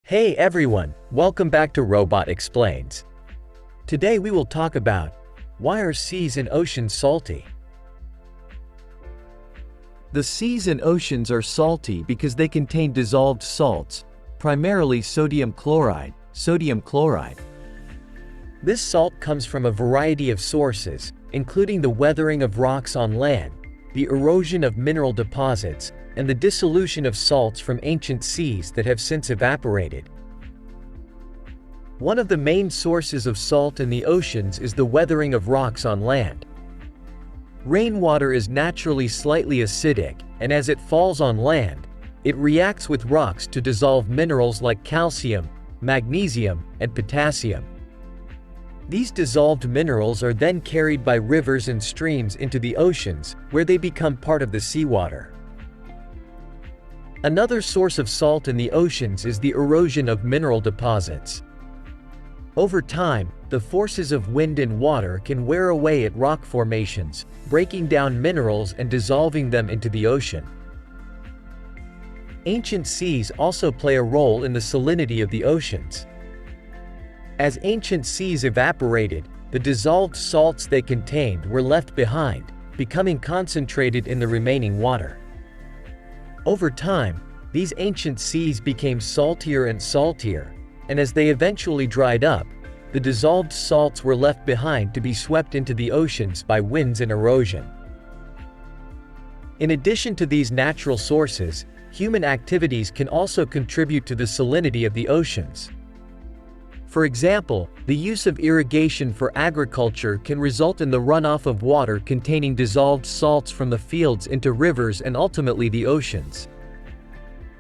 Hey everyone, welcome back to Robot Explains. Today we will talk about why are seas and oceans salty? The seas and oceans are salty because they contain dissolved salts, primarily sodium chloride. This salt comes from a variety of sources, including the weathering of rocks on land, the erosion of mineral deposits, and the dissolution of salts from ancient seas that have since evaporated. One of the main sources of salt in the oceans is the weathering of rocks on land. Rainwater is naturally slightly acidic, and as it falls on land, it reacts with rocks to dissolve minerals like calcium, magnesium, and potassium. These dissolved minerals are then carried by rivers and streams into the oceans, where they become part of the seawater. Another source of salt in the oceans is the erosion of mineral deposits. Over time, the forces of wind and water can wear away at rock formations, breaking down minerals and dissolving them into the ocean. Ancient seas also play a role in the salinity of the oceans. As ancient seas evaporated, the dissolved salts they contained were left behind, becoming concentrated in the remaining water. Over time, these ancient seas became saltier and saltier, and as they eventually dried up, the dissolved salts were left behind to be swept into the oceans by winds and erosion. In addition to these natural sources, human activities can also contribute to the salinity of the oceans. For example, the use of irrigation for agriculture can result in the runoff of water containing dissolved salts from the fields into rivers and ultimately the oceans.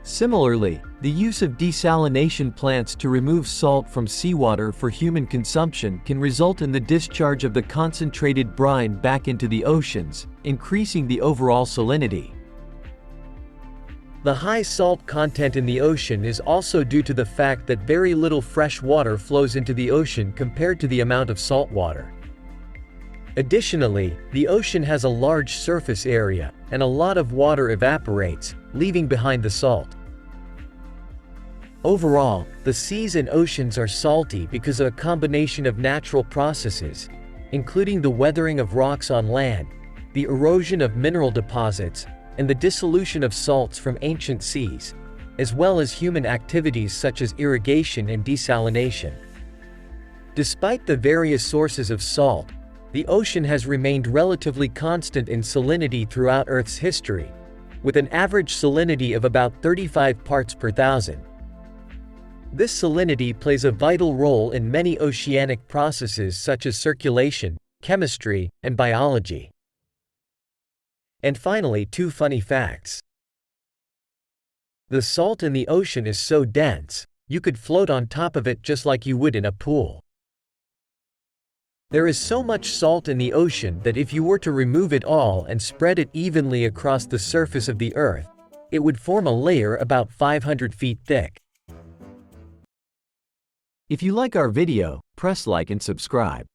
Similarly, the use of desalination plants to remove salt from seawater for human consumption can result in the discharge of the concentrated brine back into the oceans, increasing the overall salinity. The high salt content in the ocean is also due to the fact that very little fresh water flows into the ocean compared to the amount of salt water. Additionally, the ocean has a large surface area, and a lot of water evaporates, leaving behind the salt. Overall, the seas and oceans are salty because of a combination of natural processes, including the weathering of rocks on land, the erosion of mineral deposits, and the dissolution of salts from ancient seas, as well as human activities such as irrigation and desalination. Despite the various sources of salt, the ocean has remained relatively constant in salinity throughout Earth's history, with an average salinity of about 35 parts per thousand. This salinity plays a vital role in many oceanic processes such as circulation, chemistry, and biology. And finally, two funny facts. The salt in the ocean is so dense, you could float on top of it just like you would in a pool. There is so much salt in the ocean that if you were to remove it all and spread it evenly across the surface of the Earth, it would form a layer about 500 feet thick. If you like our video, press like and subscribe.